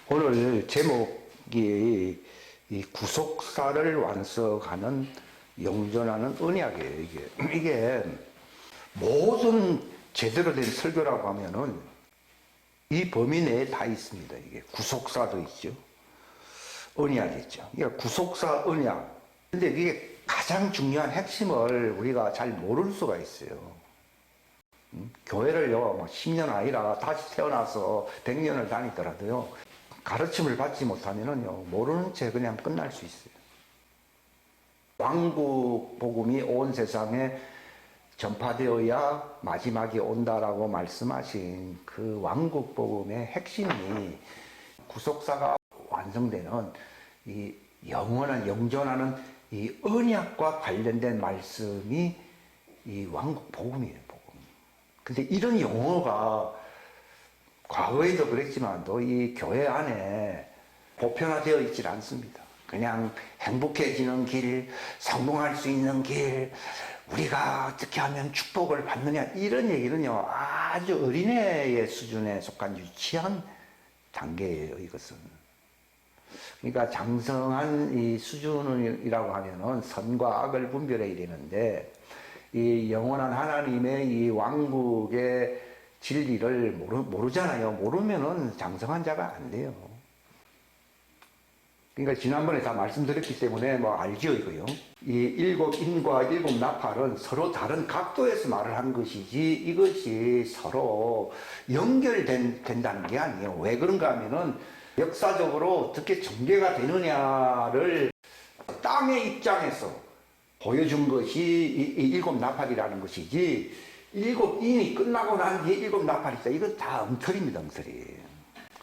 오늘 제목이 이 구속사를 완성하는 영전하는 언약이에요. 이게 모든 제대로 된 설교라고 하면은 이 범위 내에 다 있습니다. 이게 구속사도 있죠. 언약이 있죠. 그러니까 구속사 언약. 근데 이게 가장 중요한 핵심을 우리가 잘 모를 수가 있어요. 교회를요, 10년 아니라 다시 태어나서 100년을 다니더라도요, 가르침을 받지 못하면은요, 모르는 채 그냥 끝날 수 있어요. 왕국 복음이 온 세상에 전파되어야 마지막이 온다라고 말씀하신 그 왕국 복음의 핵심이 구속사가 완성되는 이 영원한 영존하는 이 언약과 관련된 말씀이 이 왕국 복음이에요, 복음. 근데 이런 용어가 과거에도 그랬지만도 이 교회 안에 보편화되어 있질 않습니다. 그냥 행복해지는 길, 성공할 수 있는 길, 우리가 어떻게 하면 축복을 받느냐, 이런 얘기는요, 아주 어린애의 수준에 속한 유치한 단계예요, 이것은. 그러니까 장성한 이 수준이라고 하면은 선과 악을 분별해야 되는데, 이 영원한 하나님의 이 왕국의 진리를 모르잖아요. 모르면은 장성한 자가 안 돼요. 그러니까 지난번에 다 말씀드렸기 때문에 뭐 알죠, 이거요. 이 일곱 인과 일곱 나팔은 서로 다른 각도에서 말을 한 것이지 이것이 서로 연결된다는 게 아니에요. 왜 그런가 하면은 역사적으로 어떻게 전개가 되느냐를 땅의 입장에서 보여준 것이 이 일곱 나팔이라는 것이지, 일곱 인이 끝나고 난 뒤에 일곱 나팔이 있다. 이건 다 엉터리입니다, 엉터리.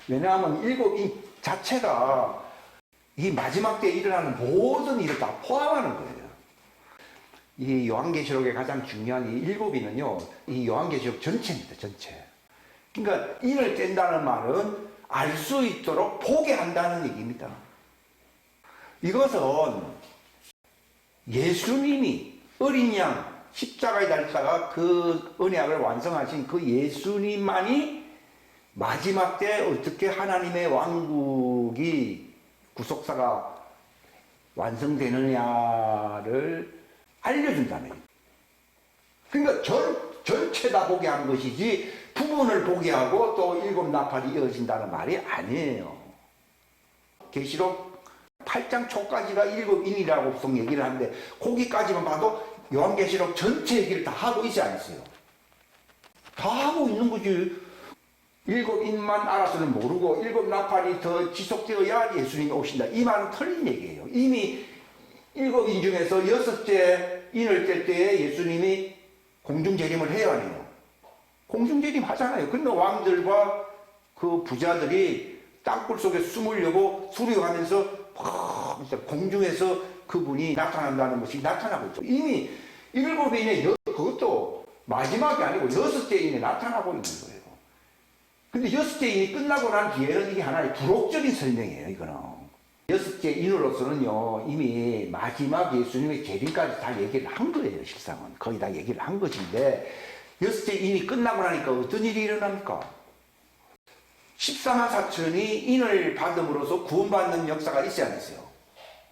왜냐하면 일곱 인 자체가 이 마지막 때에 일어나는 모든 일을 다 포함하는 거예요. 이 요한계시록의 가장 중요한 이 일곱 인은요, 이 요한계시록 전체입니다, 전체. 그러니까 인을 뗀다는 말은 알 수 있도록 보게 한다는 얘기입니다. 이것은 예수님이 어린 양 십자가에 달다가 그 언약을 완성하신 그 예수님만이 마지막 때 어떻게 하나님의 왕국이 구속사가 완성되느냐를 알려준다는 거예요. 그러니까 전체 다 보게 한 것이지 부분을 보게 하고 또 일곱 나팔이 이어진다는 말이 아니에요. 계시록 8장 초까지가 일곱 인이라고 보통 얘기를 하는데 거기까지만 봐도 요한계시록 전체 얘기를 다 하고 있지 않았어요. 다 하고 있는 거지. 일곱 인만 알아서는 모르고 일곱 나팔이 더 지속되어야 예수님이 오신다. 이 말은 틀린 얘기예요. 이미 일곱 인 중에서 여섯째 인을 뗄 때에 예수님이 공중재림을 해야 해요. 공중재림 하잖아요. 근데 왕들과 그 부자들이 땅굴 속에 숨으려고 수리하면서 공중에서 그분이 나타난다는 것이 나타나고 있죠. 이미 일곱 인에 그것도 마지막이 아니고 여섯째 인에 나타나고 있는 거예요. 근데 여섯째 인이 끝나고 난 뒤에는 이게 하나의 부록적인 설명이에요, 이거는. 여섯째 인으로서는요, 이미 마지막 예수님의 재림까지 다 얘기를 한 거예요, 실상은. 거의 다 얘기를 한 것인데, 여섯째 인이 끝나고 나니까 어떤 일이 일어납니까? 14만 4천이 인을 받음으로써 구원받는 역사가 있지 않았어요?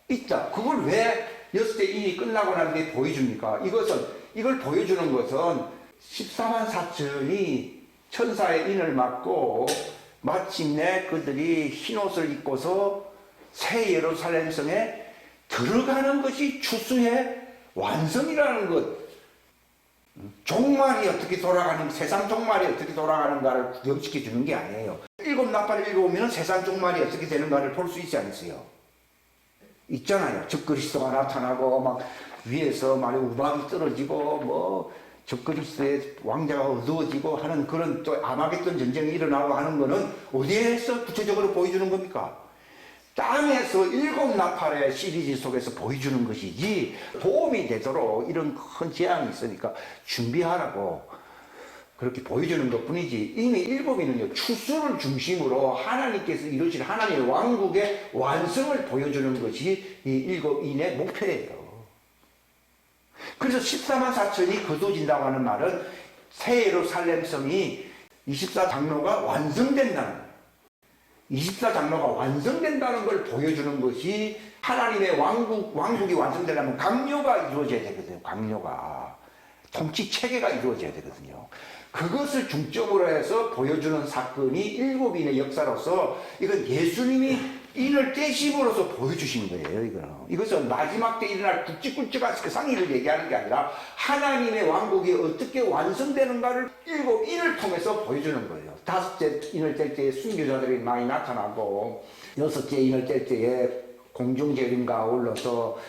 있다. 그걸 왜 여섯째 인이 끝나고 난 뒤에 보여줍니까? 이걸 보여주는 것은 14만 4천이 천사의 인을 맞고 마침내 그들이 흰옷을 입고서 새 예루살렘 성에 들어가는 것이 추수의 완성이라는 것. 종말이 어떻게 돌아가는, 세상 종말이 어떻게 돌아가는가를 구경시켜 주는 게 아니에요. 일곱 나팔을 읽어보면 세상 종말이 어떻게 되는가를 볼 수 있지 않으세요? 있잖아요. 적그리스도가 나타나고 막 위에서 말이 우박이 떨어지고 뭐 적그리스도의 왕자가 어두워지고 하는 그런 또 아마겟돈 전쟁이 일어나고 하는 거는 어디에서 구체적으로 보여주는 겁니까? 땅에서 일곱 나팔의 시리즈 속에서 보여주는 것이지, 도움이 되도록 이런 큰 재앙이 있으니까 준비하라고 그렇게 보여주는 것 뿐이지, 이미 일곱인은요, 추수를 중심으로 하나님께서 이루실 하나님의 왕국의 완성을 보여주는 것이 이 일곱인의 목표예요. 그래서 14만 4천이 거둬진다고 하는 말은 새 예루살렘 성이 24장로가 완성된다는 거예요. 24장로가 완성된다는 걸 보여주는 것이 하나님의 왕국이 완성되려면 강요가 이루어져야 되거든요. 강요가. 통치 체계가 이루어져야 되거든요. 그것을 중점으로 해서 보여주는 사건이 7인의 역사로서 이건 예수님이 인을 떼심으로써 보여주신 거예요. 이것은 마지막 때 일어날 굵직굵직한 상의를 얘기하는 게 아니라 하나님의 왕국이 어떻게 완성되는가를 7인을 통해서 보여주는 거예요. 5째 인을 뗄 때에 순교자들이 많이 나타나고 6째 인을 뗄 때에 공중재림과 아울러서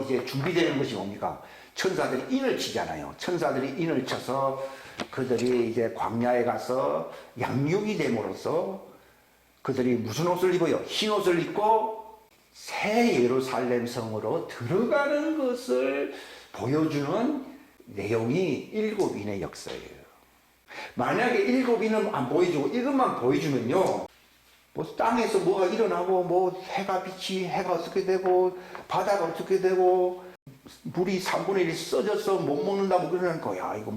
이제 준비되는 것이 뭡니까? 천사들이 인을 치잖아요. 천사들이 인을 쳐서 그들이 이제 광야에 가서 양육이 됨으로써 그들이 무슨 옷을 입어요? 흰 옷을 입고 새 예루살렘 성으로 들어가는 것을 보여주는 내용이 7인의 역사예요. 만약에 7인은 안 보여주고 이것만 보여주면요, 뭐 땅에서 뭐가 일어나고 뭐 해가 어떻게 되고 바다가 어떻게 되고 물이 3분의 1이 써져서 못 먹는다 뭐 그러는 거야. 이거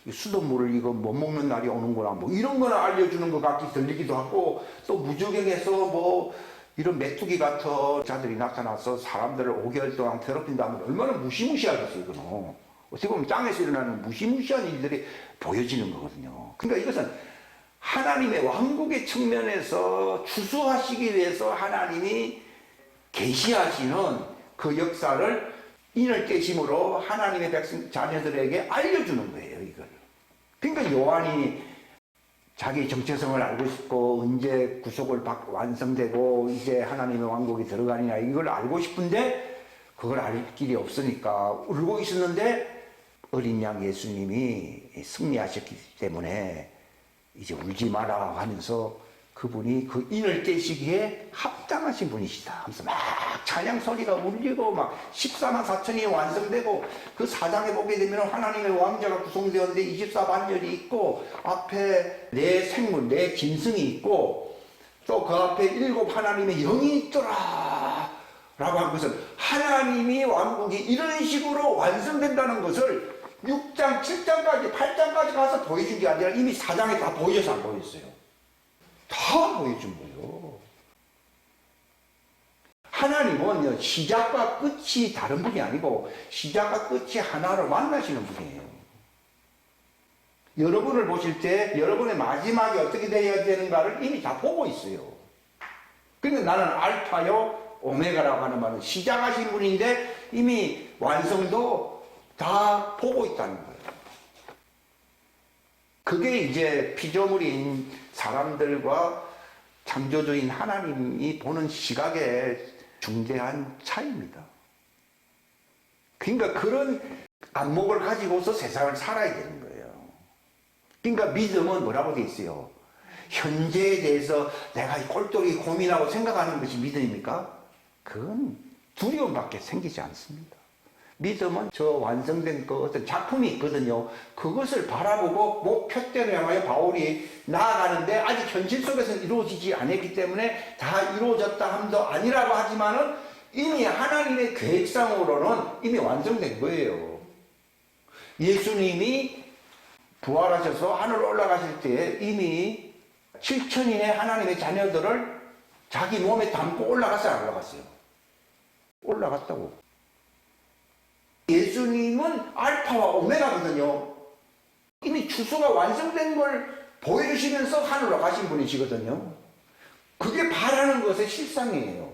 수돗물을 이거 못 먹는 날이 오는구나 뭐 이런 거나 알려주는 것 같이 들리기도 하고, 또 무적행에서 뭐 이런 메뚜기 같은 자들이 나타나서 사람들을 5개월 동안 괴롭힌다면 얼마나 무시무시하겠어요. 이거는 어떻게 보면 땅에서 일어나는 무시무시한 일들이 보여지는 거거든요. 그러니까 이것은 하나님의 왕국의 측면에서 추수하시기 위해서 하나님이 계시하시는 그 역사를 인을 떼심으로 하나님의 백성 자녀들에게 알려주는 거예요. 이걸. 그러니까 요한이 자기 정체성을 알고 싶고 언제 구속을 완성되고 이제 하나님의 왕국이 들어가느냐 이걸 알고 싶은데 그걸 알 길이 없으니까 울고 있었는데 어린 양 예수님이 승리하셨기 때문에 이제 울지 마라 하면서 그분이 그 인을 떼시기에 합당하신 분이시다 하면서 막 찬양 소리가 울리고 막 14만 4천이 완성되고, 그 4장에 보게 되면 하나님의 왕자가 구성되었는데 24반열이 있고 앞에 네 생물, 네 짐승이 있고 또 그 앞에 7 하나님의 영이 있더라 라고 한 것은 하나님이 왕국이 이런 식으로 완성된다는 것을 6장, 7장까지, 8장까지 가서 보여준 게 아니라 이미 4장에 다 보여줘서 안 보였어요. 다 보여준 거예요. 하나님은 시작과 끝이 다른 분이 아니고 시작과 끝이 하나로 만나시는 분이에요. 여러분을 보실 때 여러분의 마지막이 어떻게 되어야 되는가를 이미 다 보고 있어요. 그러니까 나는 알파요 오메가라고 하는 말은 시작하신 분인데 이미 완성도 다 보고 있다는 거예요. 그게 이제 피조물인 사람들과 창조주인 하나님이 보는 시각의 중대한 차이입니다. 그러니까 그런 안목을 가지고서 세상을 살아야 되는 거예요. 그러니까 믿음은 뭐라고 돼 있어요? 현재에 대해서 내가 꼴똘히 고민하고 생각하는 것이 믿음입니까? 그건 두려움밖에 생기지 않습니다. 믿음은 저 완성된 그 어떤 작품이 있거든요. 그것을 바라보고 목표대로 향하여 바울이 나아가는데 아직 현실 속에서는 이루어지지 않았기 때문에 다 이루어졌다 함도 아니라고 하지만은 이미 하나님의 계획상으로는 이미 완성된 거예요. 예수님이 부활하셔서 하늘로 올라가실 때 이미 7천인의 하나님의 자녀들을 자기 몸에 담고 올라갔어요, 안 올라갔어요? 올라갔다고. 예수님은 알파와 오메가거든요. 이미 추수가 완성된 걸 보여주시면서 하늘로 가신 분이시거든요. 그게 바라는 것의 실상이에요.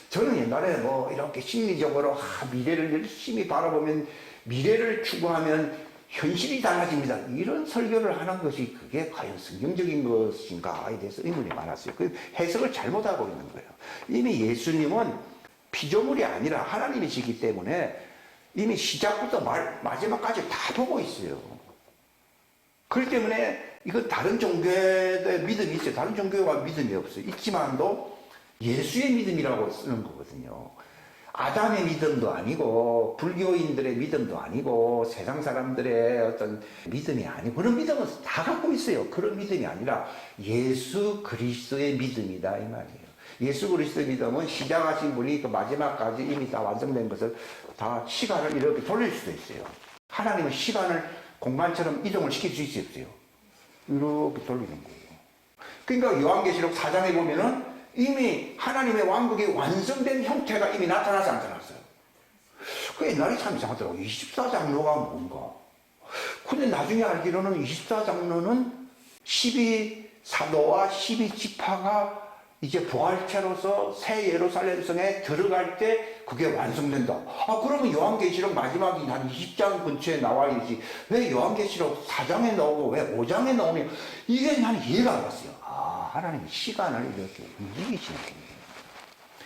저는 옛날에 뭐 이렇게 심리적으로 미래를 열심히 바라보면 미래를 추구하면 현실이 달라집니다. 이런 설교를 하는 것이 그게 과연 성경적인 것인가에 대해서 의문이 많았어요. 그 해석을 잘못하고 있는 거예요. 이미 예수님은 피조물이 아니라 하나님이시기 때문에 이미 시작부터 마지막까지 다 보고 있어요. 그렇기 때문에 이건 다른 종교에 믿음이 있어요. 다른 종교가 믿음이 없어요. 있지만도 예수의 믿음이라고 쓰는 거거든요. 아담의 믿음도 아니고 불교인들의 믿음도 아니고 세상 사람들의 어떤 믿음이 아니고 그런 믿음은 다 갖고 있어요. 그런 믿음이 아니라 예수 그리스도의 믿음이다 이 말이에요. 예수 그리스도의 믿음은 시작하신 분이 그 마지막까지 이미 다 완성된 것을 다 시간을 이렇게 돌릴 수도 있어요. 하나님은 시간을 공간처럼 이동을 시킬 수 있어요. 이렇게 돌리는 거예요. 그러니까 요한계시록 4장에 보면은 이미 하나님의 왕국이 완성된 형태가 이미 나타나지 않았어요. 그 옛날에 참 이상하더라고. 24장로가 뭔가. 근데 나중에 알기로는 24장로는 12사도와 12지파가 이제 부활체로서 새 예루살렘 성에 들어갈 때 그게 완성된다. 아, 그러면 요한계시록 마지막이 한 20장 근처에 나와야지. 왜 요한계시록 4장에 나오고 왜 5장에 나오냐. 이게 나는 이해가 안 갔어요. 아, 하나님이 시간을 이렇게 움직이시는 거예요.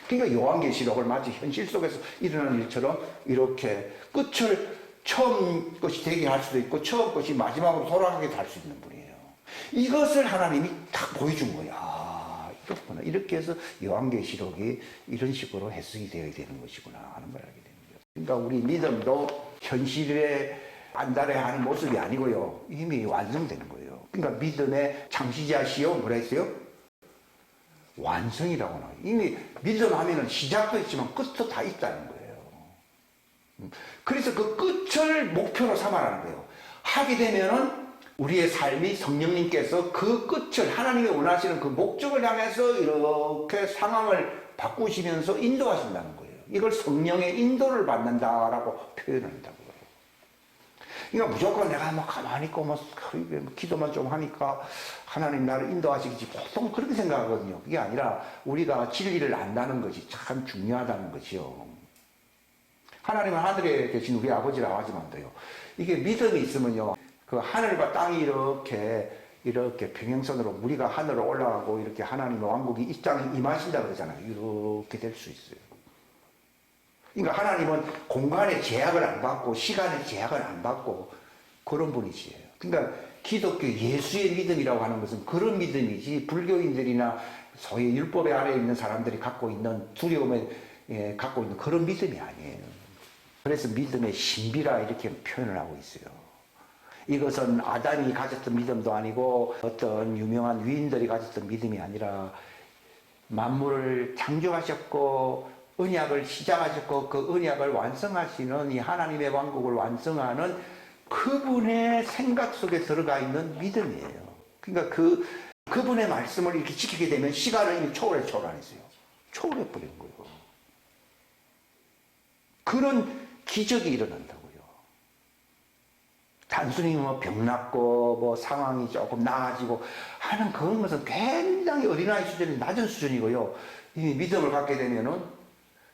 그러니까 요한계시록을 마치 현실 속에서 일어나는 일처럼 이렇게 끝을 처음 것이 되게 할 수도 있고 처음 것이 마지막으로 돌아가게 할 수 있는 분이에요. 이것을 하나님이 딱 보여준 거야. 아, 이렇구나. 이렇게 해서 요한계시록이 이런 식으로 해석이 되어야 되는 것이구나 하는 걸 알게 되는 거예요. 그러니까 우리 믿음도 현실에 안달해 하는 모습이 아니고요. 이미 완성되는 거예요. 그러니까 믿음의 창시자시요 뭐라 했어요? 완성이라고 나와요. 이미 믿음 하면은 시작도 있지만 끝도 다 있다는 거예요. 그래서 그 끝을 목표로 삼아라는 거예요. 하게 되면은 우리의 삶이 성령님께서 그 끝을 하나님이 원하시는 그 목적을 향해서 이렇게 상황을 바꾸시면서 인도하신다는 거예요. 이걸 성령의 인도를 받는다라고 표현한다고요. 그러니까 무조건 내가 뭐 가만히 있고 뭐 기도만 좀 하니까 하나님 나를 인도하시겠지. 보통 그렇게 생각하거든요. 그게 아니라 우리가 진리를 안다는 것이 참 중요하다는 것이요. 하나님은 하늘에 계신 우리 아버지라고 하지만도요. 이게 믿음이 있으면요. 그 하늘과 땅이 이렇게 평행선으로 우리가 하늘로 올라가고 이렇게 하나님의 왕국이 이 땅에 임하신다 그러잖아요. 이렇게 될 수 있어요. 그러니까 하나님은 공간의 제약을 안 받고 시간의 제약을 안 받고 그런 분이시에요. 그러니까 기독교 예수의 믿음이라고 하는 것은 그런 믿음이지 불교인들이나 소위 율법의 아래에 있는 사람들이 갖고 있는 두려움에 갖고 있는 그런 믿음이 아니에요. 그래서 믿음의 신비라 이렇게 표현을 하고 있어요. 이것은 아담이 가졌던 믿음도 아니고 어떤 유명한 위인들이 가졌던 믿음이 아니라 만물을 창조하셨고 언약을 시작하셨고 그 언약을 완성하시는 이 하나님의 왕국을 완성하는 그분의 생각 속에 들어가 있는 믿음이에요. 그러니까 그분의 말씀을 이렇게 지키게 되면 시간을 이미 초월했어요. 초월해버린 거예요. 그런 기적이 일어난다고요. 단순히 뭐 병 낫고 뭐 상황이 조금 나아지고 하는 그런 것은 굉장히 어린아이 수준이 낮은 수준이고요. 이미 믿음을 갖게 되면은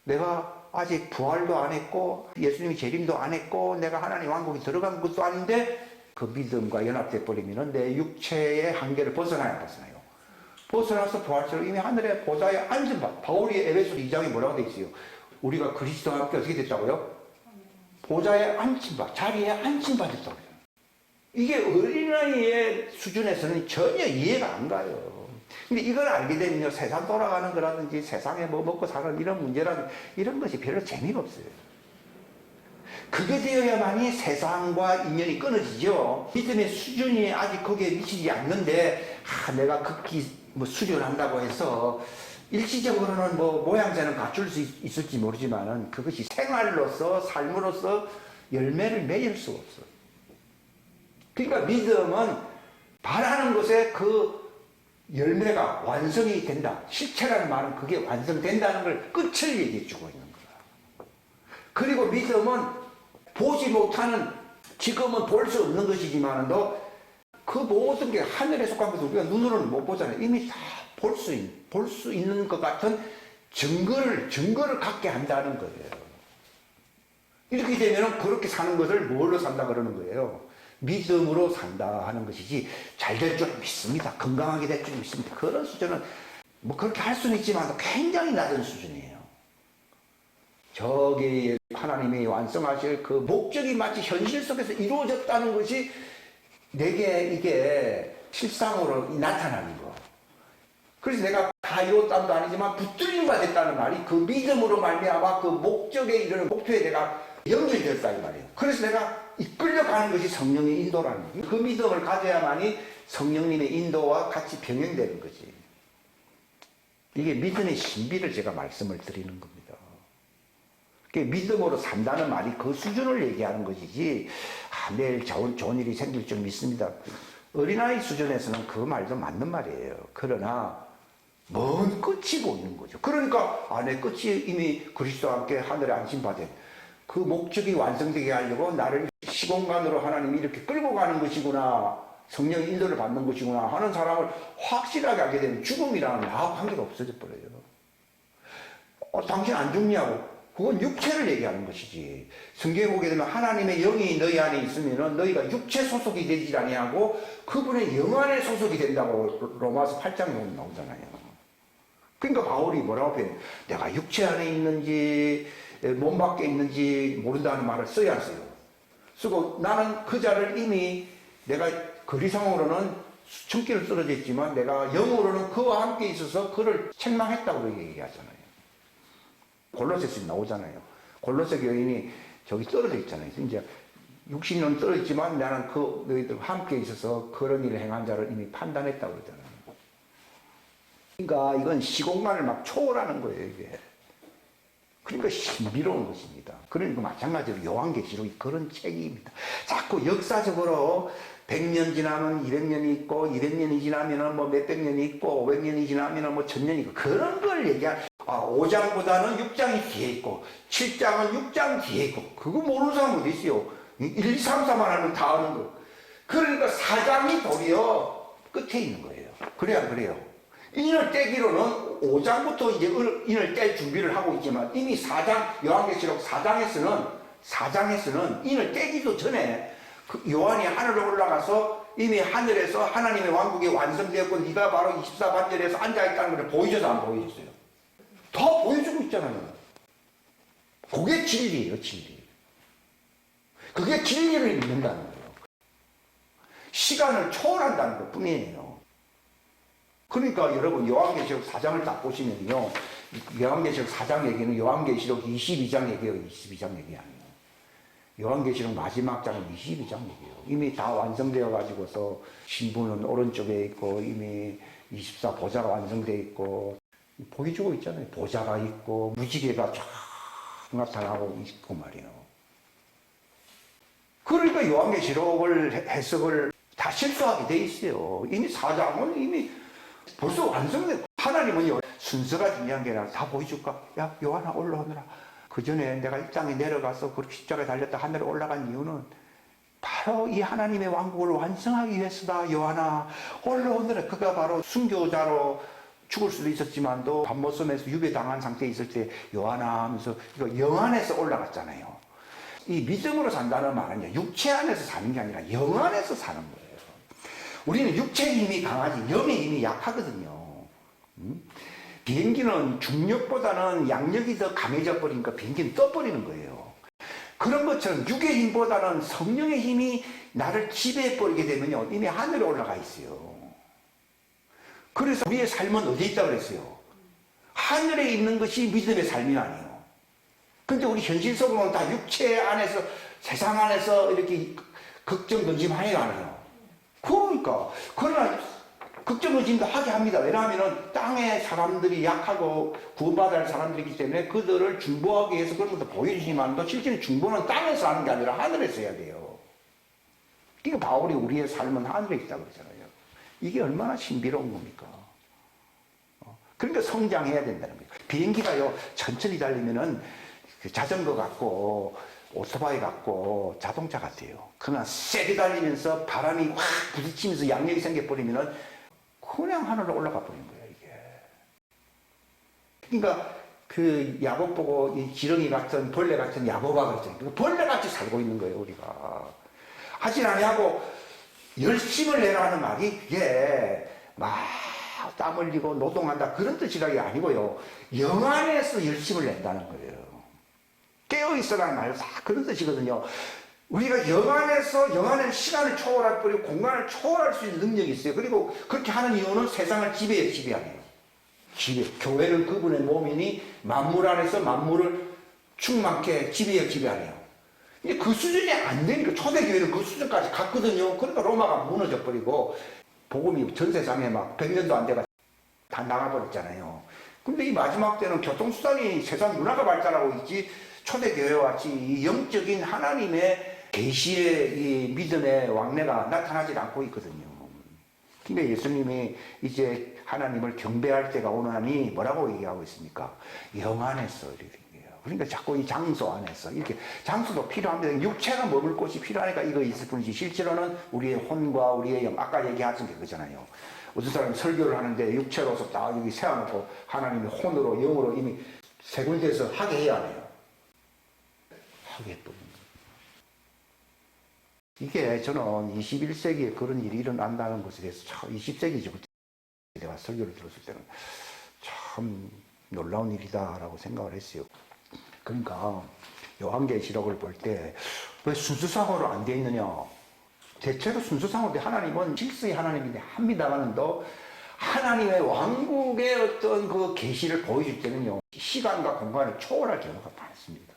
내가 아직 부활도 안 했고 예수님이 재림도 안 했고 내가 하나님 왕국에 들어간 것도 아닌데 그 믿음과 연합돼 버리면은 내 육체의 한계를 벗어나요. 벗어나서 부활처럼 이미 하늘의 보좌에 앉은 바. 바울이 에베소 2장에 뭐라고 돼 있어요? 우리가 그리스도와 함께 어떻게 됐다고요? 보좌에 앉힌 바, 자리에 앉힌 바 됐다고요. 이게 어린아이의 수준에서는 전혀 이해가 안 가요. 근데 이걸 알게 되면요, 세상 돌아가는 거라든지 세상에 뭐 먹고 사는 이런 문제라든지 이런 것이 별로 재미가 없어요. 그게 되어야만이 세상과 인연이 끊어지죠. 믿음의 수준이 아직 거기에 미치지 않는데, 내가 극히 뭐 수련한다고 해서 일시적으로는 뭐 모양새는 갖출 수 있을지 모르지만은 그것이 생활로서 삶으로서 열매를 맺을 수가 없어요. 그러니까 믿음은 바라는 것에 그 열매가 완성이 된다. 실체라는 말은 그게 완성된다는 걸 끝을 얘기해 주고 있는 거야. 그리고 믿음은 보지 못하는, 지금은 볼 수 없는 것이지만도 그 모든 게 하늘에 속한 것을 우리가 눈으로는 못 보잖아요. 이미 다 볼 수 있는 것 같은 증거를 갖게 한다는 거예요. 이렇게 되면 그렇게 사는 것을 뭘로 산다 그러는 거예요? 믿음으로 산다 하는 것이지, 잘 될 줄 믿습니다. 건강하게 될 줄 믿습니다. 그런 수준은 뭐 그렇게 할 수는 있지만 굉장히 낮은 수준이에요. 저기 하나님이 완성하실 그 목적이 마치 현실 속에서 이루어졌다는 것이 내게 이게 실상으로 나타나는 거. 그래서 내가 다 이뤘다도 아니지만 붙들림 바 됐다는 말이 그 믿음으로 말미암아 그 목적에 이르는 목표에 내가 연결됐다 이 말이에요. 그래서 내가 이끌려가는 것이 성령의 인도라는 거예요. 그 믿음을 가져야만이 성령님의 인도와 같이 병행되는 거지. 이게 믿음의 신비를 제가 말씀을 드리는 겁니다. 믿음으로 산다는 말이 그 수준을 얘기하는 것이지, 내일 좋은 일이 생길 줄 믿습니다. 어린아이 수준에서는 그 말도 맞는 말이에요. 그러나 먼 끝이 보이는 거죠. 그러니까 내 끝이 이미 그리스도와 함께 하늘에 안심받은 그 목적이 완성되게 하려고 나를 시공간으로 하나님이 이렇게 끌고 가는 것이구나, 성령의 인도를 받는 것이구나 하는 사람을 확실하게 알게 되면 죽음이라는 나하고 관계가 없어져 버려요. 당신 안 죽냐고. 그건 육체를 얘기하는 것이지. 성경에 보게 되면 하나님의 영이 너희 안에 있으면 너희가 육체 소속이 되지 아니하고 그분의 영 안에 소속이 된다고 로마서 8장에 보면 나오잖아요. 그러니까 바울이 뭐라고 표현해? 내가 육체 안에 있는지 몸 밖에 있는지 모른다는 말을 써야 써요. 쓰고 나는 그 자를 이미 내가 거리상으로는 수천 킬로 떨어져 있지만 내가 영으로는 그와 함께 있어서 그를 책망했다고 얘기하잖아요. 골로새서에 나오잖아요. 골로새 교인이 저기 떨어져 있잖아요. 이제 육신은 떨어져 있지만 나는 그 너희들과 함께 있어서 그런 일을 행한 자를 이미 판단했다고 그러잖아요. 그러니까 이건 시공간을 막 초월하는 거예요, 이게. 그러니까 신비로운 것입니다. 그러니까 마찬가지로 요한계시록이 그런 책입니다. 자꾸 역사적으로 100년 지나면 200년이 있고 200년이 지나면 뭐 몇백 년이 있고 500년이 지나면 뭐 1000년이 있고 그런 걸 얘기한 5장보다는 6장이 뒤에 있고 7장은 6장 뒤에 있고 그거 모르는 사람 어디 있어요? 1, 2, 3, 4만 하면 다 아는 거. 그러니까 4장이 도리어 끝에 있는 거예요. 그래요. 인을 떼기로는 5장부터 이제 인을 뗄 준비를 하고 있지만 이미 4장, 요한계시록 4장에서는 인을 떼기도 전에 그 요한이 하늘로 올라가서 이미 하늘에서 하나님의 왕국이 완성되었고 네가 바로 24반절에서 앉아있다는 걸 보여줘서 안 보여줬어요. 다 보여주고 있잖아요. 그게 진리예요, 진리. 그게 진리를 믿는다는 거예요. 시간을 초월한다는 것 뿐이에요. 그러니까 여러분 요한계시록 4장을 딱 보시면요. 요한계시록 4장 얘기는 요한계시록 22장 얘기예요. 22장 얘기 아니에요. 요한계시록 마지막 장은 22장 얘기예요. 이미 다 완성되어 가지고서 신부는 오른쪽에 있고 이미 24 보좌가 완성되어 있고 보여주고 있잖아요. 보좌가 있고 무지개가 쫙 나타나고 있고 말이에요. 그러니까 요한계시록을 해석을 다 실수하게 돼 있어요. 이미 4장은 이미 벌써 완성된. 하나님은요 순서가 중요한 게 아니라 다 보여줄까? 야 요한아 올라오너라. 그 전에 내가 이 땅에 내려가서 그렇게 십자가에 달렸다 하늘에 올라간 이유는 바로 이 하나님의 왕국을 완성하기 위해서다. 요한아 올라오너라. 그가 바로 순교자로 죽을 수도 있었지만도 밤모섬에서 유배당한 상태에 있을 때 요한아 하면서 이거 영 안에서 올라갔잖아요. 이 믿음으로 산다는 말은 육체 안에서 사는 게 아니라 영 안에서 사는 거예요. 우리는 육체의 힘이 강하지 영의 힘이 약하거든요. 비행기는 중력보다는 양력이 더 강해져 버리니까 비행기는 떠버리는 거예요. 그런 것처럼 육의 힘보다는 성령의 힘이 나를 지배해 버리게 되면요 이미 하늘에 올라가 있어요. 그래서 우리의 삶은 어디에 있다고 그랬어요? 하늘에 있는 것이 믿음의 삶이 아니에요. 근데 우리 현실 속으로는 다 육체 안에서 세상 안에서 이렇게 걱정 근심하게 하네요. 그러니까 그러나 걱정 근심도 하게 합니다. 왜냐하면 땅의 사람들이 약하고 구원받아야 할 사람들이기 때문에 그들을 중보하기 위해서 그런 것도 보여주지만도 실제는 중보는 땅에서 하는 게 아니라 하늘에서 해야 돼요. 그러니까 바울이 우리의 삶은 하늘에 있다고 그러잖아요. 이게 얼마나 신비로운 겁니까? 그러니까 성장해야 된다는 거예요. 비행기가요 천천히 달리면은 자전거 같고 오토바이 같고 자동차 같아요. 그러나 세게 달리면서 바람이 확 부딪히면서 양력이 생겨버리면은 그냥 하늘로 올라가 버리는 거예요, 이게. 그러니까 그 야곱 보고 이 지렁이 같은 벌레 같은 야곱아 그랬잖아요. 벌레같이 살고 있는 거예요, 우리가. 하진 아니하고 열심을 내라 하는 말이 이게 막 땀 흘리고 노동한다 그런 뜻이라는 게 아니고요. 영 안에서 열심을 낸다는 거예요. 깨어있어라는 말이 다 그런 뜻이거든요. 우리가 영 안에는 시간을 초월할 거리고 공간을 초월할 수 있는 능력이 있어요. 그리고 그렇게 하는 이유는 세상을 지배하네요. 교회는 그분의 몸이니 만물 안에서 만물을 충만케 지배하네요. 근데 그 수준이 안 되니까 초대교회는 그 수준까지 갔거든요. 그러니까 로마가 무너져 버리고 복음이 전 세상에 막 100년도 안 돼가 다 나가버렸잖아요. 근데 이 마지막 때는 교통수단이 세상 문화가 발달하고 있지 초대교회와 같이 이 영적인 하나님의 계시의 이 믿음의 왕래가 나타나지 않고 있거든요. 그러니까 예수님이 이제 하나님을 경배할 때가 오나니 뭐라고 얘기하고 있습니까? 영 안에서 이렇게. 그러니까 자꾸 이 장소 안에서 이렇게 장소도 필요합니다. 육체가 머물 곳이 필요하니까 이거 있을 뿐이지 실제로는 우리의 혼과 우리의 영, 아까 얘기하신 게 그거잖아요. 어떤 사람이 설교를 하는데 육체로서 딱 여기 세워놓고 하나님이 혼으로 영으로 이미 세 군데에서 하게 해야 해요. 하게끔. 이게 저는 21세기에 그런 일이 일어난다는 것에 대해서 참 20세기죠. 내가 설교를 들었을 때는 참 놀라운 일이다라고 생각을 했어요. 그러니까 요한계시록을 볼 때 왜 순수상으로 안 돼 있느냐? 대체로 순수상으로 하나님은 실수의 하나님인데 합니다만도 하나님의 왕국의 어떤 그 계시를 보여줄 때는요 시간과 공간을 초월할 경우가 많습니다.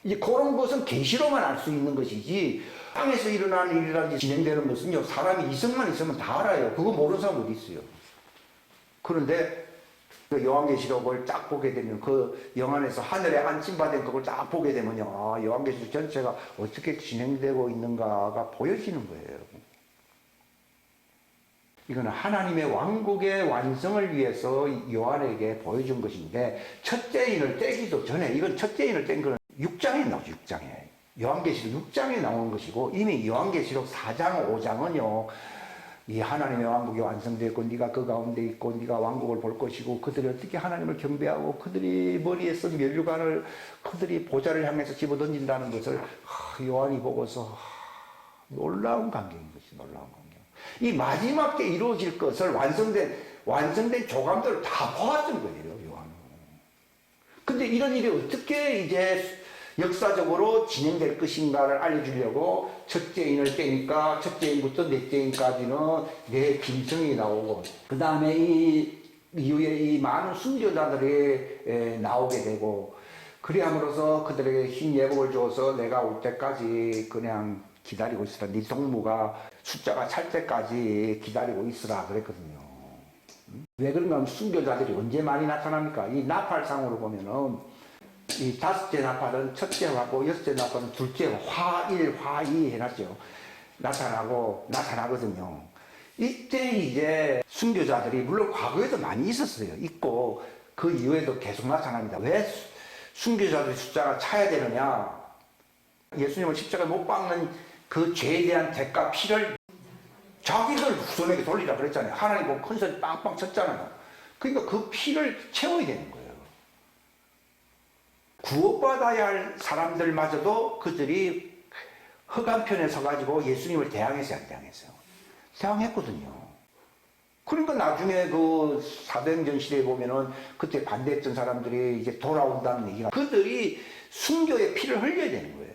이제 그런 것은 계시로만 알 수 있는 것이지 땅에서 일어나는 일이라든지 진행되는 것은요 사람이 이성만 있으면 다 알아요. 그거 모르는 사람 어디 있어요? 그런데 그 요한계시록을 딱 보게 되면 그 영안에서 하늘에 안침받은 그걸 딱 보게 되면요 아, 요한계시록 전체가 어떻게 진행되고 있는가가 보여지는 거예요. 이거는 하나님의 왕국의 완성을 위해서 요한에게 보여준 것인데 첫째 인을 떼기도 전에 이건 첫째 인을 뗀 거는 6장에 나오죠. 6장에 요한계시록 6장에 나오는 것이고 이미 요한계시록 4장 5장은요 이 하나님의 왕국이 완성되었고 네가 그 가운데 있고 네가 왕국을 볼 것이고 그들이 어떻게 하나님을 경배하고 그들이 머리에 쓴 면류관을 그들이 보좌를 향해서 집어던진다는 것을 요한이 보고서 놀라운 광경인 것이 놀라운 광경. 이 마지막 때 이루어질 것을 완성된 조감들을 다 보았던 거예요 요한은. 근데 이런 일이 어떻게 이제 역사적으로 진행될 것인가를 알려주려고 첫째 인을 떼니까 첫째 인부터 넷째 인까지는 네 짐승이 나오고 그 다음에 이 이후에 이 많은 순교자들이 나오게 되고 그리함으로써 그들에게 흰 예복을 줘서 내가 올 때까지 그냥 기다리고 있으라. 네 동무가 숫자가 찰 때까지 기다리고 있으라 그랬거든요. 왜 그런가 하면 순교자들이 언제 많이 나타납니까? 이 나팔상으로 보면은 이 다섯째 나팔은 첫째하고 여섯째 나팔은 둘째 화일, 화이 해놨죠. 나타나거든요. 이때 이제 순교자들이 물론 과거에도 많이 있었어요. 있고 그 이후에도 계속 나타납니다. 왜 순교자들의 숫자가 차야 되느냐? 예수님을 십자가에 못 박는 그 죄에 대한 대가 피를 자기들 후손에게 돌리라 그랬잖아요. 하나님 보고 큰 소리 빵빵 쳤잖아요. 그러니까 그 피를 채워야 되는 거예요. 구원받아야 할 사람들마저도 그들이 흑암편에 서가지고 예수님을 대항했어요, 안 대항했어요? 대항했거든요. 그러니까 나중에 그 사도행전 시대에 보면은 그때 반대했던 사람들이 이제 돌아온다는 얘기가 그들이 순교의 피를 흘려야 되는 거예요.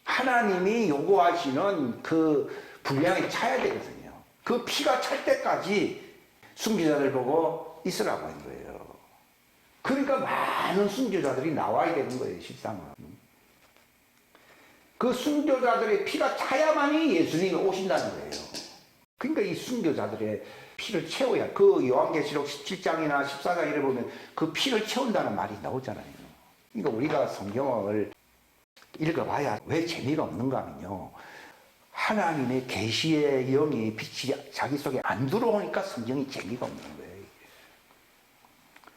하나님이 요구하시는 그 분량이 차야 되거든요. 그 피가 찰 때까지 순교자들 보고 있으라고 한 거예요. 그러니까 많은 순교자들이 나와야 되는 거예요, 실상은. 그 순교자들의 피가 차야만이 예수님이 오신다는 거예요. 그러니까 이 순교자들의 피를 채워야, 그 요한계시록 17장이나 14장에 보면 그 피를 채운다는 말이 나오잖아요. 그러니까 우리가 성경을 읽어봐야 왜 재미가 없는가 하면요. 하나님의 계시의 영이 빛이 자기 속에 안 들어오니까 성경이 재미가 없는 거예요.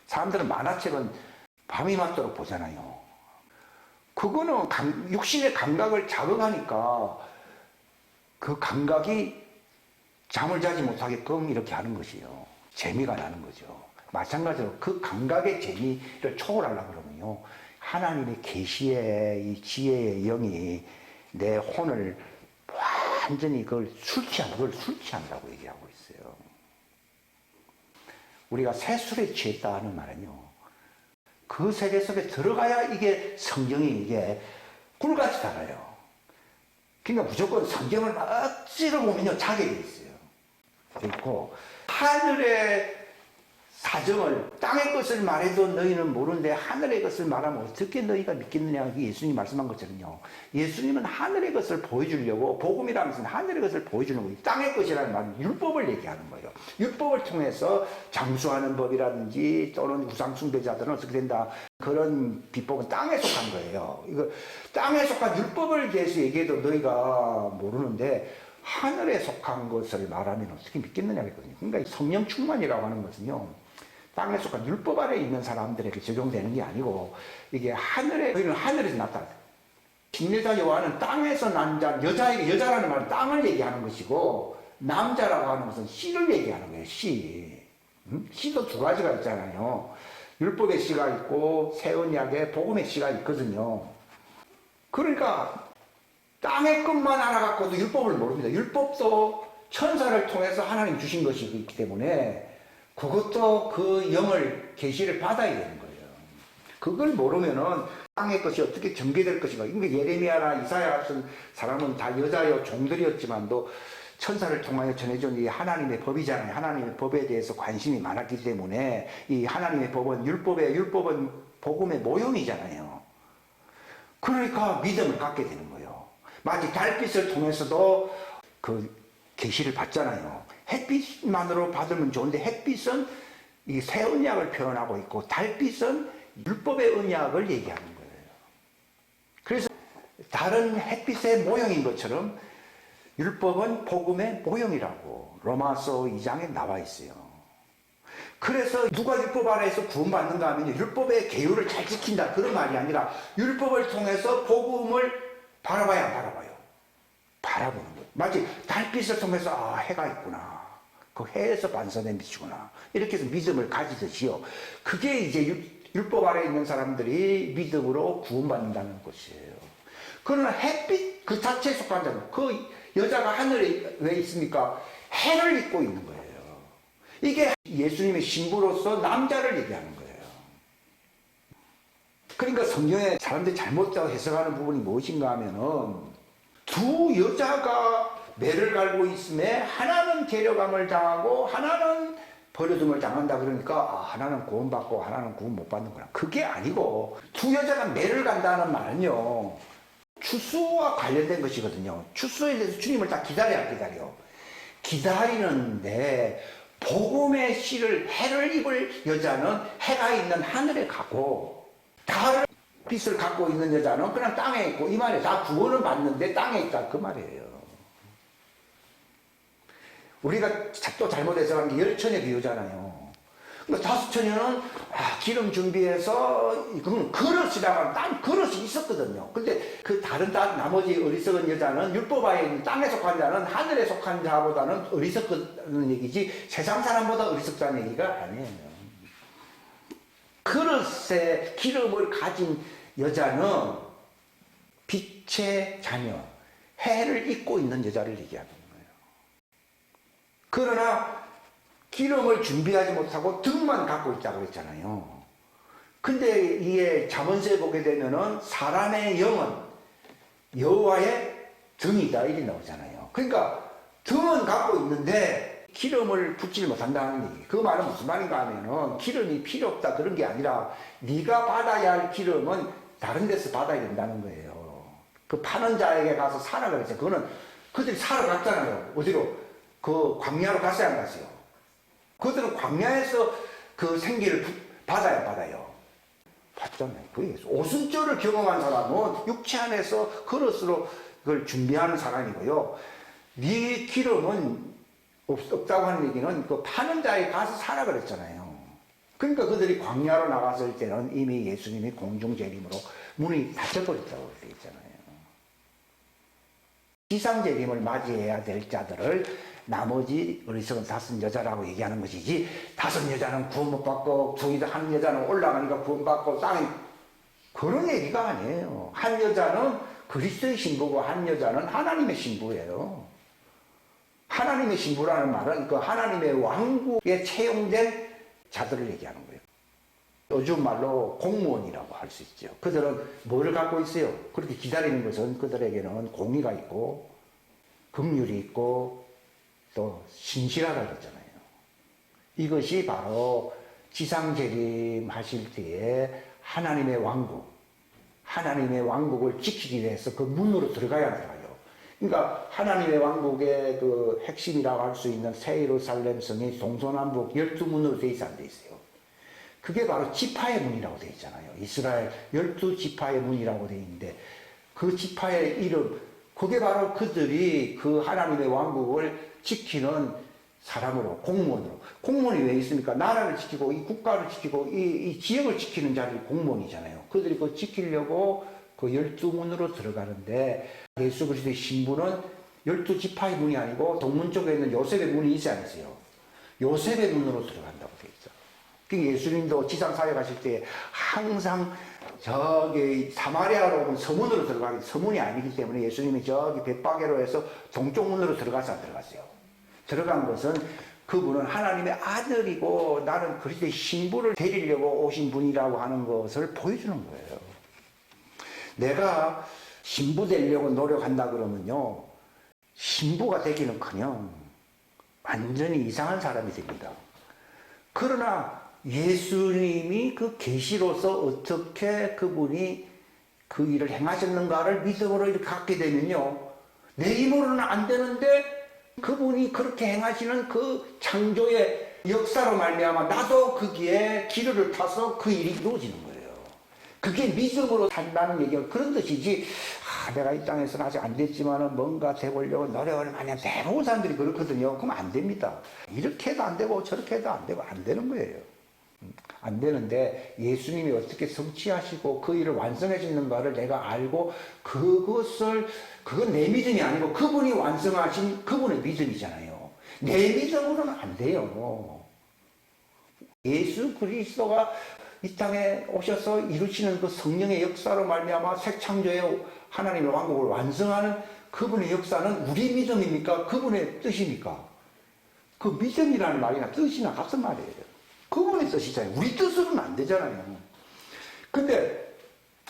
사람들은 만화책은 밤이 맞도록 보잖아요. 그거는 육신의 감각을 자극하니까 그 감각이 잠을 자지 못하게끔 이렇게 하는 것이에요. 재미가 나는 거죠. 마찬가지로 그 감각의 재미를 초월하려고 그러면요. 하나님의 계시의 이 지혜의 영이 내 혼을 완전히 그걸 술취한다고 얘기하고 있어요. 우리가 새술에 취했다 하는 말은요. 그 세계 속에 들어가야 이게 성경이 이게 꿀같이 달아요. 그러니까 무조건 성경을 억지로 보면요. 자게 돼 있어요. 그리고 하늘의 사정을 땅의 것을 말해도 너희는 모르는데 하늘의 것을 말하면 어떻게 너희가 믿겠느냐. 예수님이 말씀한 것처럼요. 예수님은 하늘의 것을 보여주려고 복음이라면서 하늘의 것을 보여주는 거예요. 땅의 것이라는 말은 율법을 얘기하는 거예요. 율법을 통해서 장수하는 법이라든지 또는 우상 숭배자들은 어떻게 된다. 그런 비법은 땅에 속한 거예요. 이거 땅에 속한 율법을 대해서 얘기해도 너희가 모르는데 하늘에 속한 것을 말하면 어떻게 믿겠느냐 했거든요. 그러니까 성령 충만이라고 하는 것은요, 땅에 속한 율법 아래 있는 사람들에게 적용되는 게 아니고, 이게 하늘에, 저희는 하늘에서 나타나요. 신뢰자 요한은 땅에서 난 자, 여자에게, 여자라는 말은 땅을 얘기하는 것이고, 남자라고 하는 것은 씨를 얘기하는 거예요, 씨. 씨도 두 가지가 있잖아요. 율법의 씨가 있고, 새 언약의 복음의 씨가 있거든요. 그러니까, 땅의 것만 알아갖고도 율법을 모릅니다. 율법도 천사를 통해서 하나님 주신 것이 있기 때문에 그것도 그 영을 계시를 받아야 되는 거예요. 그걸 모르면은 땅의 것이 어떻게 전개될 것인가. 그러니까 예레미야나 이사야 같은 사람은 다 여자요 종들이었지만도 천사를 통하여 전해준 이 하나님의 법이잖아요. 하나님의 법에 대해서 관심이 많았기 때문에 이 하나님의 법은 율법은 복음의 모형이잖아요. 그러니까 믿음을 갖게 되는 거예요. 마치 달빛을 통해서도 그 계시를 받잖아요. 햇빛만으로 받으면 좋은데 햇빛은 이 새 언약을 표현하고 있고 달빛은 율법의 언약을 얘기하는 거예요. 그래서 다른 햇빛의 모형인 것처럼 율법은 복음의 모형이라고 로마서 2장에 나와 있어요. 그래서 누가 율법 아래에서 구원받는가 하면 율법의 계율을 잘 지킨다 그런 말이 아니라 율법을 통해서 복음을 바라봐야 안 바라봐요. 바라보는 거예요. 마치 달빛을 통해서 아 해가 있구나. 그 해에서 반사된 빛이구나. 이렇게 해서 믿음을 가지듯이요. 그게 이제 율법 아래에 있는 사람들이 믿음으로 구원받는다는 것이에요. 그러나 햇빛 그 자체에 속한 자는 그 여자가 하늘에 왜 있습니까? 해를 입고 있는 거예요. 이게 예수님의 신부로서 남자를 얘기하는 거예요. 그러니까 성경에 사람들이 잘못 해석하는 부분이 무엇인가 하면은 두 여자가 매를 갈고 있음에 하나는 데려감을 당하고 하나는 버려둠을 당한다 그러니까 아, 하나는 구원받고 하나는 구원 못 받는구나. 그게 아니고 두 여자가 매를 간다는 말은요. 추수와 관련된 것이거든요. 추수에 대해서 주님을 다 기다려. 기다리는데 복음의 씨를 해를 입을 여자는 해가 있는 하늘에 가고 다른 빛을 갖고 있는 여자는 그냥 땅에 있고 이 말이에요. 다 구원을 받는데 땅에 있다 그 말이에요. 우리가 또 잘못 해석한 게 열처녀 비유잖아요. 그러니까 다섯 처녀는 기름 준비해서 그러면 그릇이라고 딴 그릇이 있었거든요. 근데 그 다른 나머지 어리석은 여자는 율법 아래 있는 땅에 속한 자는 하늘에 속한 자보다는 어리석다는 얘기지 세상 사람보다 어리석다는 얘기가 아니에요. 그릇에 기름을 가진 여자는 빛의 자녀, 해를 입고 있는 여자를 얘기하는 거예요. 그러나 기름을 준비하지 못하고 등만 갖고 있다고 그랬잖아요. 근데 이게 잠언서에 보게 되면은 사람의 영은 여호와의 등이다 이렇게 나오잖아요. 그러니까 등은 갖고 있는데 기름을 붓질 못한다는 얘기. 그 말은 무슨 말인가 하면은 기름이 필요 없다 그런 게 아니라 네가 받아야 할 기름은 다른 데서 받아야 된다는 거예요. 그 파는 자에게 가서 사라 그랬죠. 그거는 그들이 사러 갔잖아요. 어디로? 그 광야로 갔어야 안 갔어요. 그들은 광야에서 그 생기를 받아요. 받잖아요. 그게 오순절을 경험한 사람은 육체 안에서 그릇으로 그걸 준비하는 사람이고요. 네 기름은 없다고 하는 얘기는 그 파는 자에 가서 사라 그랬잖아요. 그러니까 그들이 광야로 나갔을 때는 이미 예수님이 공중재림으로 문이 닫혀버렸다고 되어 있잖아요. 지상재림을 맞이해야 될 자들을 나머지 어리석은 다섯 여자라고 얘기하는 것이지 다섯 여자는 구원 못 받고 한 여자는 올라가니까 구원 받고 땅에 그런 얘기가 아니에요. 한 여자는 그리스도의 신부고 한 여자는 하나님의 신부예요. 하나님의 신부라는 말은 그 하나님의 왕국에 채용된 자들을 얘기하는 거예요. 요즘 말로 공무원이라고 할 수 있죠. 그들은 뭘 갖고 있어요? 그렇게 기다리는 것은 그들에게는 공의가 있고 긍휼이 있고 또 신실하다 그랬잖아요. 이것이 바로 지상재림 하실 때에 하나님의 왕국을 지키기 위해서 그 문으로 들어가야 돼요. 그러니까 하나님의 왕국의 그 핵심이라고 할 수 있는 새 예루살렘 성이 동서남북 12문으로 되어 있어요. 그게 바로 지파의 문이라고 되어 있잖아요. 이스라엘 12지파의 문이라고 되어 있는데 그 지파의 이름 그게 바로 그들이 그 하나님의 왕국을 지키는 사람으로, 공무원으로. 공무원이 왜 있습니까? 나라를 지키고, 이 국가를 지키고, 이 지역을 지키는 자들이 공무원이잖아요. 그들이 그거 지키려고 그 12문으로 들어가는데, 예수 그리스도의 신부는 12지파의 문이 아니고, 동문 쪽에 있는 요셉의 문이 있지 않으세요? 요셉의 문으로 들어간다고 되어 있어. 그 예수님도 지상 사역하실 때 항상 저기 사마리아로 오면 서문으로 들어가기, 서문이 아니기 때문에 예수님이 저기 벳바게로 해서 동쪽 문으로 들어가서 안 들어갔어요. 들어간 것은 그분은 하나님의 아들이고 나는 그리스도의 신부를 데리려고 오신 분이라고 하는 것을 보여주는 거예요. 내가 신부 되려고 노력한다 그러면요, 신부가 되기는커녕 완전히 이상한 사람이 됩니다. 그러나 예수님이 그 계시로서 어떻게 그분이 그 일을 행하셨는가를 믿음으로 이렇게 갖게 되면요, 내 힘으로는 안 되는데 그분이 그렇게 행하시는 그 창조의 역사로 말미암아 나도 거기에 기류를 타서 그 일이 이루어지는 거예요. 그게 믿음으로 산다는 얘기가 그런 뜻이지, 내가 이 땅에서는 아직 안 됐지만 뭔가 돼보려고 노력을 많이 하면 대부분 사람들이 그렇거든요. 그럼 안 됩니다. 이렇게 해도 안 되고 저렇게 해도 안 되고 안 되는 거예요. 안 되는데 예수님이 어떻게 성취하시고 그 일을 완성해 주는가를 내가 알고 그건 내 믿음이 아니고 그분이 완성하신 그분의 믿음이잖아요. 내 믿음으로는 안 돼요. 예수 그리스도가 이 땅에 오셔서 이루시는 그 성령의 역사로 말미암아 새 창조의 하나님의 왕국을 완성하는 그분의 역사는 우리 믿음입니까? 그분의 뜻입니까? 그 믿음이라는 말이나 뜻이나 같은 말이에요. 그분의 뜻이잖아요. 우리 뜻으로는 안 되잖아요. 근데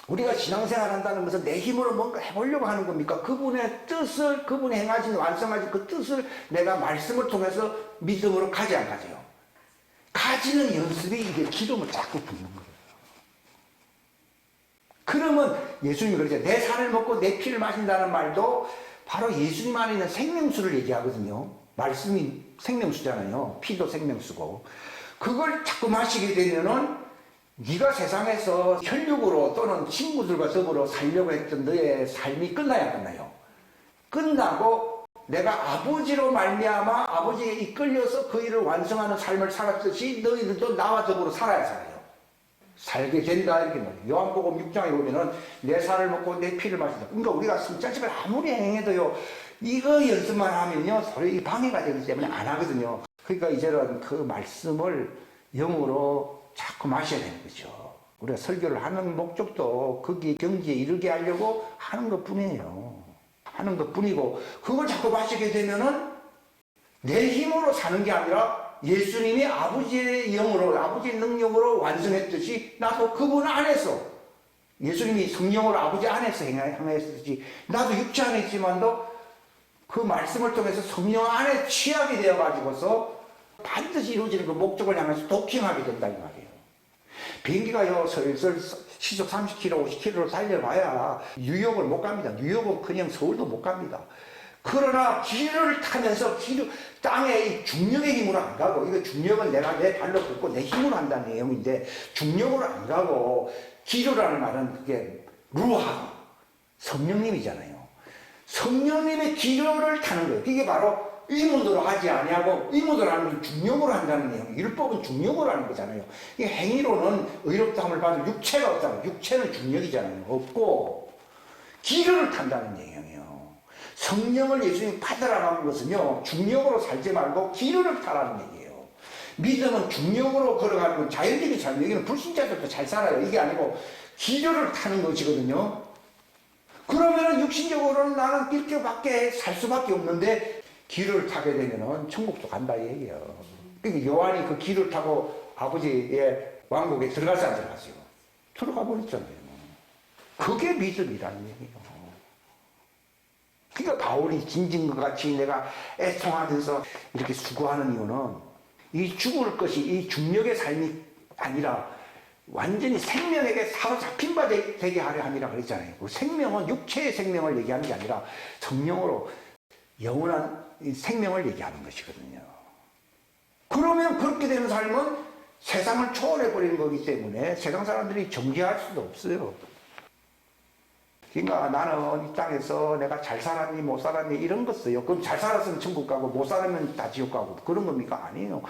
우리가 신앙생활 한다는 것은 내 힘으로 뭔가 해보려고 하는 겁니까? 그분의 뜻을, 그분이 행하신, 완성하신 그 뜻을 내가 말씀을 통해서 믿음으로 가지 안 가져요. 가지는 연습이 이게 기름을 자꾸 붓는 거예요. 그러면 예수님이 그러죠. 내 살을 먹고 내 피를 마신다는 말도 바로 예수님 안에 있는 생명수를 얘기하거든요. 말씀이 생명수잖아요. 피도 생명수고. 그걸 자꾸 마시게 되면은 네가 세상에서 혈육으로 또는 친구들과 더불어 살려고 했던 너의 삶이 끝나야 끝나요. 끝나고 내가 아버지로 말미암아 아버지에 이끌려서 그 일을 완성하는 삶을 살았듯이 너희들도 나와 더불어 살아야 살아요. 살게 된다 이렇게 말해요. 요한복음 6장에 보면은 내 살을 먹고 내 피를 마신다. 그러니까 우리가 성찬식을 아무리 행해도요, 이거 연습만 하면요 서로 방해가 되기 때문에 안 하거든요. 그러니까 이제는 그 말씀을 영으로 자꾸 마셔야 되는 거죠. 우리가 설교를 하는 목적도 거기 경지에 이르게 하려고 하는 것 뿐이에요. 하는 것 뿐이고, 그걸 자꾸 마시게 되면은 내 힘으로 사는 게 아니라 예수님이 아버지의 영으로, 아버지의 능력으로 완성했듯이 나도 그분 안에서, 예수님이 성령으로 아버지 안에서 행하셨듯이 나도 육체 안에 있지만도 그 말씀을 통해서 성령 안에 취하게 되어가지고서 반드시 이루어지는 그 목적을 향해서 독행하게 된다 이 말이에요. 비행기가요 슬슬 시속 30km, 50km로 달려봐야 뉴욕을 못 갑니다. 뉴욕은 그냥 서울도 못 갑니다. 그러나 길을 타면서 땅에 이 중력의 힘으로 안 가고, 이거 중력은 내가 내 발로 걷고 내 힘으로 한다는 내용인데, 중력으로 안 가고, 기류라는 말은 그게 루하, 성령님이잖아요. 성령님의 기류를 타는 거예요. 그게 바로 의문으로 하지 아니하고, 의문으로 하는 건 중력으로 한다는 내용. 율법은 중력으로 하는 거잖아요. 이 행위로는 의롭다함을 받을 육체가 없다고. 육체는 중력이잖아요. 없고 기류를 탄다는 내용이에요. 성령을 예수님이 받으라는 것은요, 중력으로 살지 말고 기류를 타라는 얘기예요. 믿음은 중력으로 걸어가는 건 자연적인 삶, 여기는 불신자들도 잘 살아요. 이게 아니고 기류를 타는 것이거든요. 그러면은 육신적으로는 나는 이렇게밖에 살 수밖에 없는데, 기류를 타게 되면은 천국도 간다 이 얘기예요. 그러니까 요한이 그 기류를 타고 아버지의 왕국에 들어가지 안 들어갔어요. 들어가 버렸잖아요. 그게 믿음이라는 얘기예요. 그러니까 바울이 징징과 같이 내가 애통하면서 이렇게 수고하는 이유는 이 죽을 것이 이 중력의 삶이 아니라 완전히 생명에게 사로잡힌 바 되게 하려 함이라 그랬잖아요. 그 생명은 육체의 생명을 얘기하는 게 아니라 성령으로 영원한 생명을 얘기하는 것이거든요. 그러면 그렇게 되는 삶은 세상을 초월해 버리는 거기 때문에 세상 사람들이 정죄할 수도 없어요. 그러니까 나는 이 땅에서 내가 잘 살았니 못 살았니 이런 것어요. 그럼 잘 살았으면 천국 가고 못 살았으면 다 지옥 가고 그런 겁니까? 아니에요.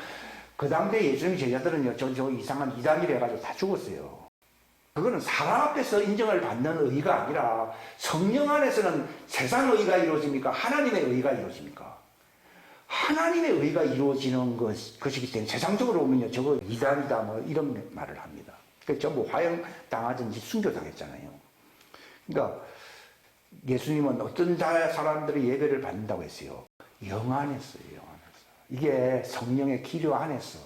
그 당대 예수님 제자들은요, 저 이상한 이단이라 해가지고 다 죽었어요. 그거는 사람 앞에서 인정을 받는 의가 아니라 성령 안에서는 세상 의가 이루어집니까? 하나님의 의가 이루어집니까? 하나님의 의가 이루어지는 것이기 때문에 세상적으로 보면요, 저거 이단이다 뭐 이런 말을 합니다. 그 전부 화형 당하든지 순교당했잖아요. 그러니까 예수님은 어떤 사람들의 예배를 받는다고 했어요? 영 안에서요, 영 안에서. 이게 성령의 기류 안에서.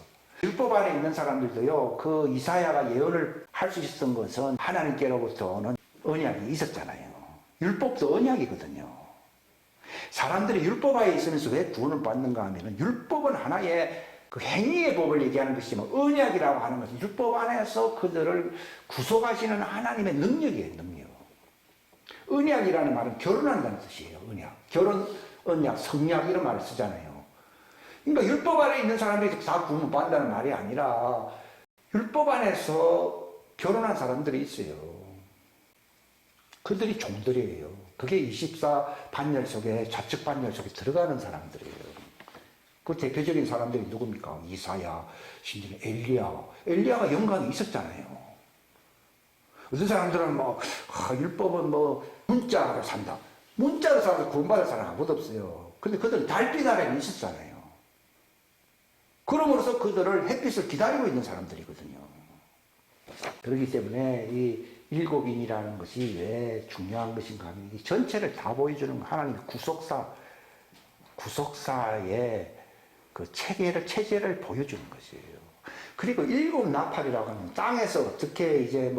율법 안에 있는 사람들도요, 그 이사야가 예언을 할 수 있었던 것은 하나님께로부터는 언약이 있었잖아요. 율법도 언약이거든요. 사람들이 율법 안에 있으면서 왜 구원을 받는가 하면은 율법은 하나의 그 행위의 법을 얘기하는 것이지만 언약이라고 하는 것은 율법 안에서 그들을 구속하시는 하나님의 능력이에요, 능력. 언약이라는 말은 결혼한다는 뜻이에요, 언약. 결혼, 언약, 성약 이런 말을 쓰잖아요. 그러니까 율법 안에 있는 사람들이 다 구원 받는다는 말이 아니라 율법 안에서 결혼한 사람들이 있어요. 그들이 종들이에요. 그게 24 반열 속에, 좌측 반열 속에 들어가는 사람들이에요. 그 대표적인 사람들이 누굽니까? 이사야, 심지어 엘리야가 영광이 있었잖아요. 어떤 사람들은 율법은 문자로 산다. 문자로 살아서 구원받을 사람 아무도 없어요. 근데 그들은 달빛 아래에 있었잖아요. 그러므로서 그들을 햇빛을 기다리고 있는 사람들이거든요. 그렇기 때문에 이 일곱인이라는 것이 왜 중요한 것인가 하면 이 전체를 다 보여주는 하나님의 구속사의 그 체제를 보여주는 것이에요. 그리고 일곱 나팔이라고 하면 땅에서 어떻게 이제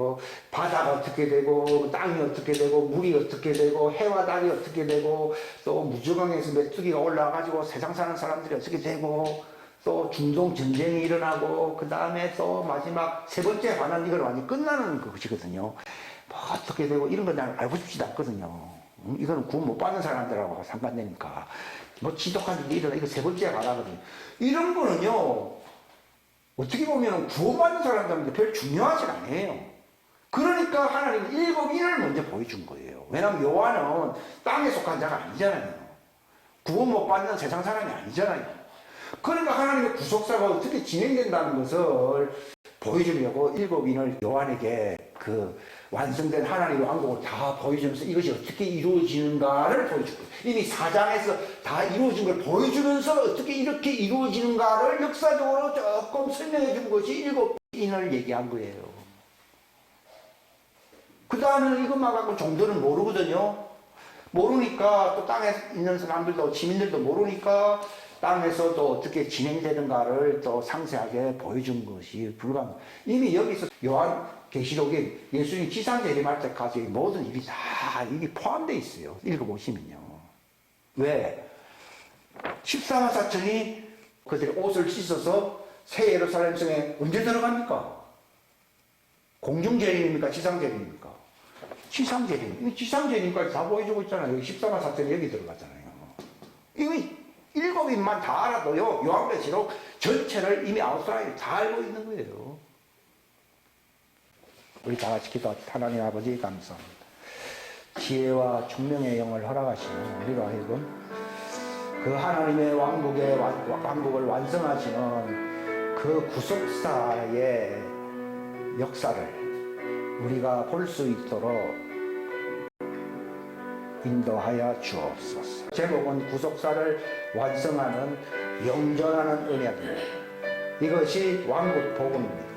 바다가 어떻게 되고 땅이 어떻게 되고 물이 어떻게 되고 해와 달이 어떻게 되고 또 무저강에서 메뚜기가 올라와가지고 세상 사는 사람들이 어떻게 되고 또 중동 전쟁이 일어나고 그 다음에 또 마지막 세 번째 환난 이걸 완전히 끝나는 것이거든요. 어떻게 되고 이런 건 난 알고 싶지도 않거든요. 이거는 구원 못 받는 사람들하고 상관되니까 지독한 일이 일어나 이거 세 번째 환난거든요. 이런 거는요 어떻게 보면 구원받는 사람들한테 별 중요하지 않아요. 그러니까 하나님은 일곱인을 먼저 보여준 거예요. 왜냐하면 요한은 땅에 속한 자가 아니잖아요. 구원 못 받는 세상 사람이 아니잖아요. 그러니까 하나님의 구속사가 어떻게 진행된다는 것을 보여주려고 일곱인을 요한에게 그 완성된 하나님의 왕국을 다 보여주면서 이것이 어떻게 이루어지는가를 보여줄 거예요. 이미 4장에서 다 이루어진 걸 보여주면서 어떻게 이렇게 이루어지는가를 역사적으로 조금 설명해 준 것이 일곱인을 얘기한 거예요. 그 다음에는 이것만 갖고 종들은 모르거든요. 모르니까 또 땅에 있는 사람들도 시민들도 모르니까 땅에서 또 어떻게 진행되는가를 또 상세하게 보여준 것이 불가능. 이미 여기서 요한 계시록에 예수님 지상 재림할 때까지 모든 일이 다 이게 포함되어 있어요. 읽어보시면요. 왜? 14만 4천이 그들의 옷을 씻어서 새 예루살렘 성에 언제 들어갑니까? 공중 재림입니까? 지상 재림입니까? 지상 재림. 이 지상 재림까지 다 보여주고 있잖아요. 14만 4천이 여기 들어갔잖아요. 이미 일곱인만 다 알아도요, 요한계시록 전체를 이미 아웃라인을 다 알고 있는 거예요. 우리 다 같이 기도합시다. 하나님 아버지 감사합니다. 지혜와 총명의 영을 허락하시는 우리로 하여금 그 하나님의 왕국을 완성하시는 그 구속사의 역사를 우리가 볼 수 있도록 인도하여 주옵소서. 제목은 구속사를 완성하는 영전하는 언약입니다. 이것이 왕국 복음입니다.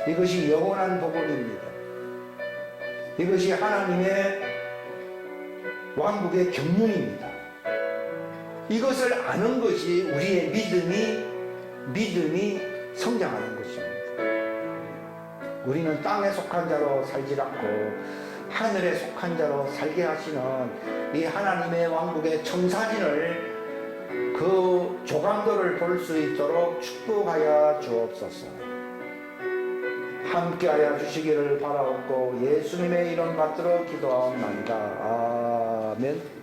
이것이 영원한 복음입니다. 이것이 하나님의 왕국의 경륜입니다. 이것을 아는 것이 우리의 믿음이 성장하는 것입니다. 우리는 땅에 속한 자로 살지 않고 하늘에 속한 자로 살게 하시는 이 하나님의 왕국의 청사진을 그 조감도를 볼 수 있도록 축복하여 주옵소서. 함께하여 주시기를 바라옵고 예수님의 이름 받들어 기도하옵나이다. 아멘.